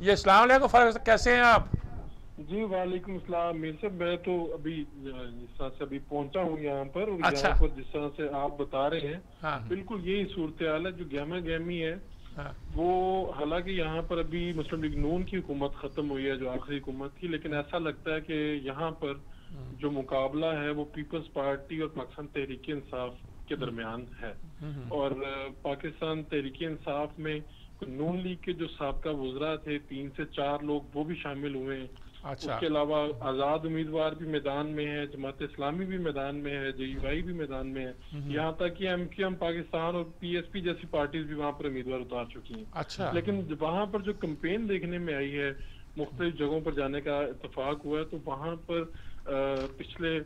یہ السلام علیکم فاروق صاحب، کیسے ہیں آپ؟ جی وعلیکم السلام میر صاحب، میں تو ابھی جس طرح سے ابھی پہنچا ہوں یہاں پر، اور اچھا، یہاں پر جس طرح سے آپ بتا رہے ہیں ہاں بالکل یہی صورتحال ہے جو گہما گہمی ہے ہاں وہ. حالانکہ یہاں پر ابھی مسلم لیگ نون کی حکومت ختم ہوئی ہے جو آخری حکومت تھی، لیکن ایسا لگتا ہے کہ یہاں پر جو مقابلہ ہے وہ پیپلز پارٹی اور پاکستان تحریک انصاف کے درمیان ہے. اور پاکستان تحریک انصاف میں نون لیگ کے جو سابقہ وزراء تھے 3 سے 4 لوگ وہ بھی شامل ہوئے ہیں. اس اچھا کے علاوہ آزاد امیدوار بھی میدان میں ہے، جماعت اسلامی بھی میدان میں ہے، جے یو آئی بھی میدان میں ہے، یہاں تک کہ ایم کیو ایم پاکستان اور پی ایس پی جیسی پارٹیز بھی وہاں پر امیدوار اتار چکی ہیں. اچھا لیکن وہاں پر جو کمپین دیکھنے میں آئی ہے، مختلف جگہوں پر جانے کا اتفاق ہوا ہے، تو وہاں پر پچھلے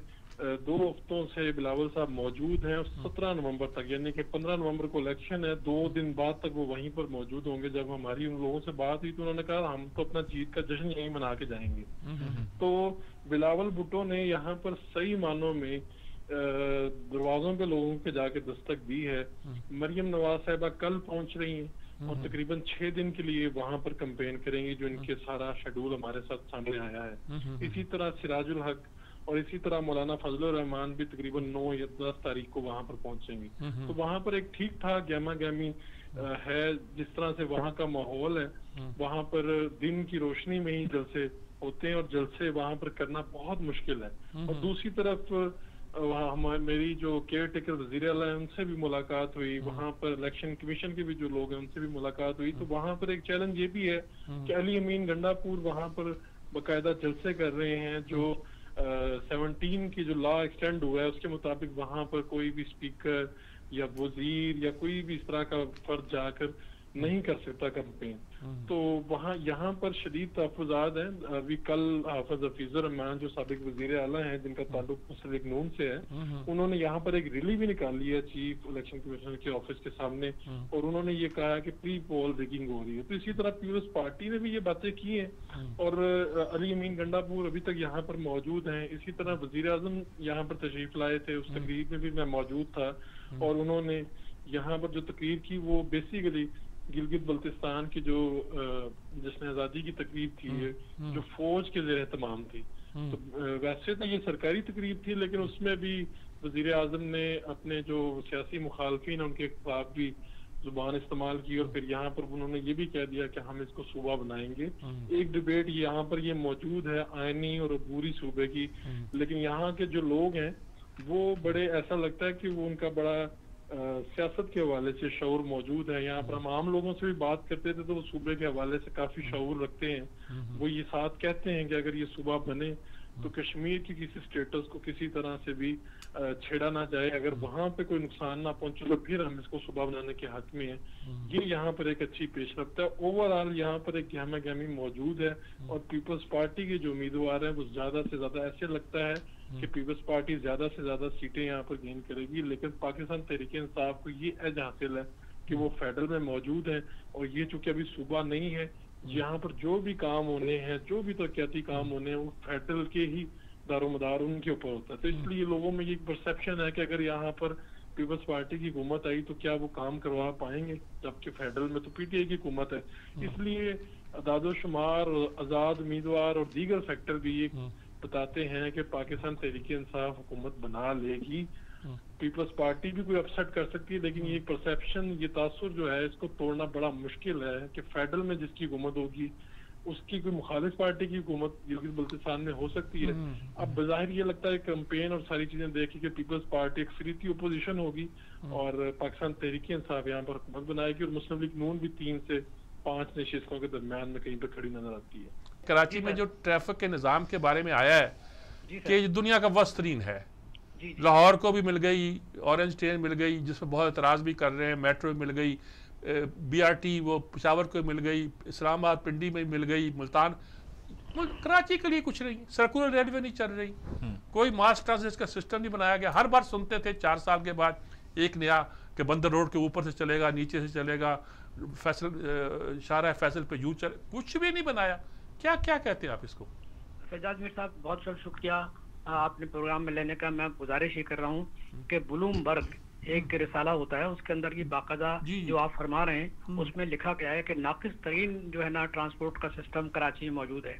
2 ہفتوں سے بلاول صاحب موجود ہیں، اور 17 نومبر تک یعنی کہ 15 نومبر کو الیکشن ہے، 2 دن بعد تک وہ وہیں پر موجود ہوں گے. جب ہماری ان لوگوں سے بات ہوئی تو انہوں نے کہا ہم تو اپنا جیت کا جشن یہیں منا کے جائیں گے. تو بلاول بھٹو نے یہاں پر صحیح معنوں میں دروازوں پہ لوگوں کے جا کے دستک دی ہے. مریم نواز صاحبہ کل پہنچ رہی ہیں اور تقریباً 6 دن کے لیے وہاں پر کمپین کریں گی، جو ان کے سارا شیڈول ہمارے ساتھ سامنے آیا ہے. اسی طرح سراج الحق اور اسی طرح مولانا فضل الرحمان بھی تقریباً 9 یا 10 تاریخ کو وہاں پر پہنچیں گے. تو وہاں پر ایک ٹھیک ٹھاک گہما گہمی ہے. جس طرح سے وہاں کا ماحول ہے، وہاں پر دن کی روشنی میں ہی جلسے ہوتے ہیں اور جلسے وہاں پر کرنا بہت مشکل ہے. اور دوسری طرف وہاں میری جو کیئر ٹیکر وزیر اعلیٰ ہیں ان سے بھی ملاقات ہوئی، وہاں پر الیکشن کمیشن کے بھی جو لوگ ہیں ان سے بھی ملاقات ہوئی. تو وہاں پر ایک چیلنج یہ بھی ہے کہ علی امین گنڈا پور وہاں پر باقاعدہ جلسے کر رہے ہیں. جو 17 کی جو لا ایکسٹینڈ ہوا ہے اس کے مطابق وہاں پر کوئی بھی اسپیکر یا وزیر یا کوئی بھی اس طرح کا فرد جا کر نہیں کر سکتا کمپین. تو وہاں یہاں پر شدید تحفظات ہیں. ابھی کل حافظ حفیظ الرحمان جو سابق وزیر اعلیٰ ہیں جن کا تعلق مسلم لیگ نون سے ہے، انہوں نے یہاں پر ایک ریلی بھی نکالی ہے چیف الیکشن کمیشنر کے آفس کے سامنے، اور انہوں نے یہ کہا کہ پری پول ریگنگ ہو رہی ہے. تو اسی طرح پیپلز پارٹی نے بھی یہ باتیں کی ہیں، اور علی امین گنڈا پور ابھی تک یہاں پر موجود ہیں. اسی طرح وزیر اعظم یہاں پر تشریف لائے تھے، اس تقریب میں بھی میں موجود تھا، اور انہوں نے یہاں پر جو تقریر کی وہ بیسیکلی گلگت بلتستان کی جو جشن آزادی کی تقریب تھی جو فوج کے زیر اہتمام تھی. تو ویسے تو یہ سرکاری تقریب تھی، لیکن اس میں بھی وزیر اعظم نے اپنے جو سیاسی مخالفین ہیں ان کے خلاف بھی زبان استعمال کی، اور پھر یہاں پر انہوں نے یہ بھی کہہ دیا کہ ہم اس کو صوبہ بنائیں گے. ایک ڈبیٹ یہاں پر یہ موجود ہے آئینی اور عبوری صوبے کی، لیکن یہاں کے جو لوگ ہیں وہ بڑے ایسا لگتا ہے کہ وہ ان کا بڑا سیاست کے حوالے سے شعور موجود ہے. یہاں پر ہم عام لوگوں سے بھی بات کرتے تھے تو وہ صوبے کے حوالے سے کافی شعور رکھتے ہیں. وہ یہ ساتھ کہتے ہیں کہ اگر یہ صوبہ بنے تو کشمیر کی کسی سٹیٹس کو کسی طرح سے بھی چھیڑا نہ جائے، اگر وہاں پہ کوئی نقصان نہ پہنچے تو پھر ہم اس کو صوبہ بنانے کے حق میں ہیں. یہ یہاں پر ایک اچھی پیش رفت ہے. اوور آل یہاں پر ایک گہما گہمی موجود ہے، اور پیپلز پارٹی کے جو امیدوار ہیں وہ زیادہ سے زیادہ ایسے لگتا ہے کہ پیپلز پارٹی زیادہ سے زیادہ سیٹیں یہاں پر گین کرے گی. لیکن پاکستان تحریک انصاف کو یہ ایج حاصل ہے کہ وہ فیڈرل میں موجود ہیں، اور یہ چونکہ ابھی صوبہ نہیں ہے، یہاں پر جو بھی کام ہونے ہیں، جو بھی ترقیاتی کام ہونے ہیں، وہ فیڈرل کے ہی دار و مدار ان کے اوپر ہوتا ہے. تو اس لیے لوگوں میں یہ پرسیپشن ہے کہ اگر یہاں پر پیپلز پارٹی کی حکومت آئی تو کیا وہ کام کروا پائیں گے، جبکہ فیڈرل میں تو پی ٹی آئی کی حکومت ہے. اس لیے اعداد و شمار، آزاد امیدوار اور دیگر فیکٹر بھی یہ بتاتے ہیں کہ پاکستان تحریک انصاف حکومت بنا لے گی. پیپلز پارٹی بھی کوئی اپسٹ کر سکتی ہے، لیکن یہ پرسیپشن، یہ تاثر جو ہے اس کو توڑنا بڑا مشکل ہے کہ فیڈرل میں جس کی حکومت ہوگی اس کی کوئی مخالف پارٹی کی حکومت گلگت بلتستان میں ہو سکتی ہے. اب بظاہر یہ لگتا ہے کمپین اور ساری چیزیں دیکھی کہ پیپلز پارٹی اکثریتی اپوزیشن ہوگی اور پاکستان تحریک انصاف یہاں پر حکومت بنائے گی، اور مسلم لیگ نون بھی 3 سے 5 نشستوں کے درمیان میں کہیں پہ کھڑی نظر آتی ہے. کراچی میں جو ٹریفک کے نظام کے بارے میں آیا ہے کہ یہ دنیا کا ورسٹ ترین ہے. لاہور کو بھی مل گئی، اورنج ٹرین مل گئی جس میں بہت اعتراض بھی کر رہے ہیں، میٹرو مل گئی، بی آر ٹی وہ پشاور کو مل گئی، اسلام آباد پنڈی میں مل گئی، ملتان. کراچی کے لیے کچھ نہیں، سرکولر ریلوے نہیں چل رہی، کوئی ماس ٹرانزٹ کا سسٹم نہیں بنایا گیا. ہر بار سنتے تھے 4 سال کے بعد ایک نیا کہ بندر روڈ کے اوپر سے چلے گا، نیچے سے چلے گا، فیصل شارع فیصل پہ چلے، کچھ بھی نہیں بنایا. کیا کہتے ہیں آپ اس کو؟ فیضاز میر صاحب بہت شکریہ آپ نے پروگرام میں لینے کا. میں گزارش یہ کر رہا ہوں کہ بلوم برگ ایک رسالہ ہوتا ہے، اس کے اندر یہ باقاعدہ جو آپ فرما رہے ہیں اس میں لکھا گیا ہے کہ ناقص ترین جو ہے نا ٹرانسپورٹ کا سسٹم کراچی میں موجود ہے.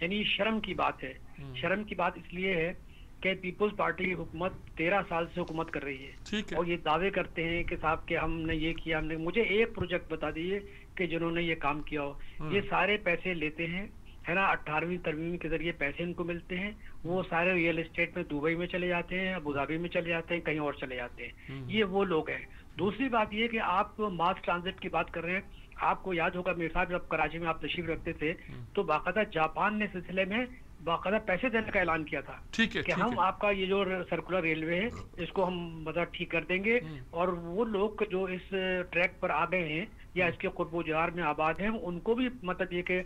یعنی شرم کی بات ہے. شرم کی بات اس لیے ہے کہ پیپلز پارٹی حکومت 13 سال سے حکومت کر رہی ہے اور یہ دعوے کرتے ہیں کہ صاحب کہ ہم نے یہ کیا، ہم نے، مجھے ایک پروجیکٹ بتا دیجیے کہ جنہوں نے یہ کام کیا ہو. یہ سارے پیسے لیتے ہیں ہے نا، 18ویں ترمیم کے ذریعے پیسے ان کو ملتے ہیں، وہ سارے ریئل اسٹیٹ میں دبئی میں چلے جاتے ہیں، ابوظہبی میں چلے جاتے ہیں، کہیں اور چلے جاتے ہیں. یہ وہ لوگ ہیں. دوسری بات یہ کہ آپ ماس ٹرانزٹ کی بات کر رہے ہیں. آپ کو یاد ہوگا میرے صاحب جب کراچی میں آپ تشریف رکھتے تھے تو باقاعدہ جاپان نے سلسلے میں باقاعدہ پیسے دینے کا اعلان کیا تھا کہ ہم آپ کا یہ جو سرکولر ریلوے ہے اس کو ہم مطلب ٹھیک کر دیں گے، اور وہ لوگ جو اس ٹریک پر آ گئے ہیں یا اس کے قرب و جوار میں آباد ہیں ان کو بھی مطلب یہ کہ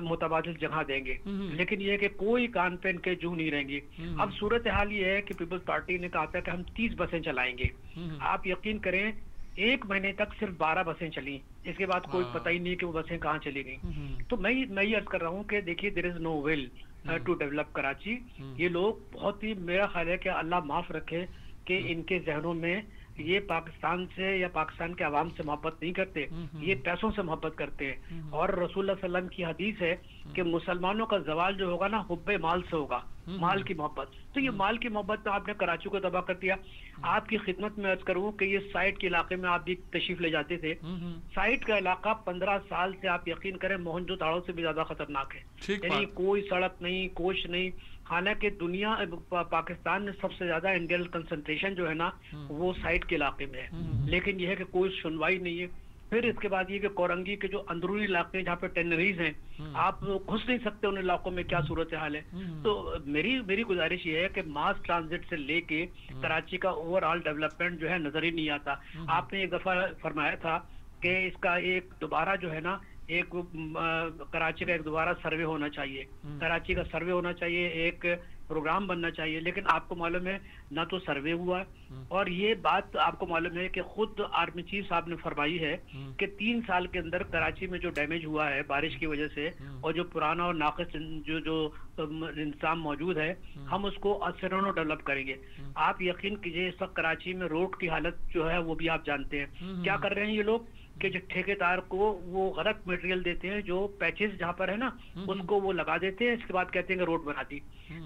متبادل جگہ دیں گے. لیکن یہ کہ کوئی کان پہ ان کے جو نہیں رہیں گی. اب صورتحال یہ ہے کہ پیپلز پارٹی نے کہا تھا کہ ہم 30 بسیں چلائیں گے. آپ یقین کریں 1 مہینے تک صرف 12 بسیں چلیں، اس کے بعد کوئی پتہ ہی نہیں کہ وہ بسیں کہاں چلی گئیں. تو میں یہ عرض کر رہا ہوں کہ دیکھیے دیر از نو ول ٹو ڈیولپ کراچی. یہ لوگ بہت ہی، میرا خیال ہے کہ اللہ معاف رکھے کہ ان کے ذہنوں میں یہ پاکستان سے یا پاکستان کے عوام سے محبت نہیں کرتے، یہ پیسوں سے محبت کرتے ہیں. اور رسول اللہ صلی اللہ علیہ وسلم کی حدیث ہے کہ مسلمانوں کا زوال جو ہوگا نا حب مال سے ہوگا، مال کی محبت. تو یہ مال کی محبت آپ نے کراچی کو تباہ کر دیا. آپ کی خدمت میں عرض کروں کہ یہ سائٹ کے علاقے میں آپ بھی تشریف لے جاتے تھے. سائٹ کا علاقہ 15 سال سے آپ یقین کریں موہنجو داڑو سے بھی زیادہ خطرناک ہے. یعنی کوئی سڑک نہیں، کوش نہیں. حالانکہ دنیا پاکستان میں سب سے زیادہ انڈین کنسنٹریشن جو ہے نا وہ سائٹ کے علاقے میں ہے، لیکن یہ ہے کہ کوئی سنوائی نہیں ہے. پھر اس کے بعد یہ کہ کورنگی کے جو اندرونی علاقے جہاں پہ ٹینریز ہیں آپ گھس نہیں سکتے ان علاقوں میں، کیا صورتحال ہے. تو میری گزارش یہ ہے کہ ماس ٹرانزٹ سے لے کے کراچی کا اوور آل ڈیولپمنٹ جو ہے نظر ہی نہیں آتا. آپ نے ایک دفعہ فرمایا تھا کہ اس کا ایک دوبارہ جو ہے نا ایک کراچی کا ایک دوبارہ سروے ہونا چاہیے، کراچی کا سروے ہونا چاہیے، ایک پروگرام بننا چاہیے. لیکن آپ کو معلوم ہے نہ تو سروے ہوا ہے، اور یہ بات آپ کو معلوم ہے کہ خود آرمی چیف صاحب نے فرمائی ہے کہ 3 سال کے اندر کراچی میں جو ڈیمیج ہوا ہے بارش کی وجہ سے اور جو پرانا اور ناقص جو انتظام موجود ہے ہم اس کو اثرانو ڈیولپ کریں گے. آپ یقین کیجئے اس وقت کراچی میں روڈ کی حالت جو ہے وہ بھی آپ جانتے ہیں. کیا کر رہے ہیں یہ لوگ کہ جو ٹھیکیدار کو وہ غلط مٹیریل دیتے ہیں، جو پیچز جہاں پر ہے نا اس کو وہ لگا دیتے ہیں، اس کے بعد کہتے ہیں کہ روڈ بنا دی.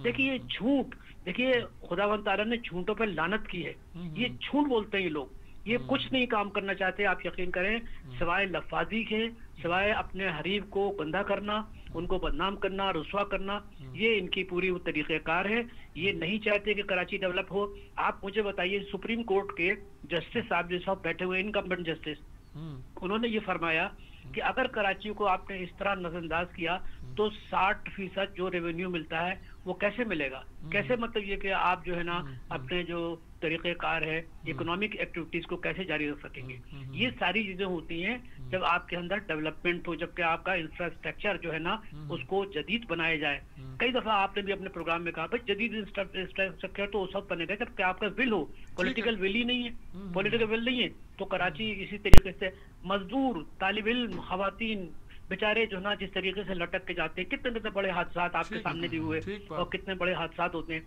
دیکھیے یہ جھوٹ، دیکھیے خداوند تعالیٰ نے جھوٹوں پہ لعنت کی ہے. یہ جھوٹ بولتے ہیں یہ لوگ، یہ کچھ نہیں کام کرنا چاہتے. آپ یقین کریں سوائے لفاظی کے، سوائے اپنے حریف کو گندا کرنا، ان کو بدنام کرنا، رسوا کرنا، یہ ان کی پوری طریقہ کار ہے. یہ نہیں چاہتے کہ کراچی ڈیولپ ہو. آپ مجھے بتائیے سپریم کورٹ کے جسٹس صاحب جو صاحب بیٹھے ہوئے انکمبنٹ جسٹس، انہوں نے یہ فرمایا کہ اگر کراچی کو آپ نے اس طرح نظر انداز کیا تو 60% جو ریونیو ملتا ہے وہ کیسے ملے گا؟ کیسے مطلب یہ کہ آپ جو ہے نا اپنے جو طریقہ کار ہے اکنامک ایکٹیویٹیز کو کیسے جاری رکھ سکیں گے؟ یہ ساری چیزیں ہوتی ہیں جب آپ کے اندر ڈیولپمنٹ ہو، جبکہ آپ کا انفراسٹرکچر جو ہے نا اس کو جدید بنایا جائے. کئی دفعہ آپ نے بھی اپنے پروگرام میں کہا بھائی جدید انفراسٹرکچر تو اس وقت بنے گا جب کہ آپ کا ول ہو. پولیٹیکل ول ہی نہیں ہے، پولیٹیکل ول نہیں ہے تو کراچی اسی طریقے سے مزدور، طالب علم، خواتین بیچارے جو نا جس طریقے سے لٹک کے جاتے ہیں، کتنے بڑے حادثات آپ کے سامنے بھی ہوئے اور کتنے بڑے حادثات ہوتے ہیں.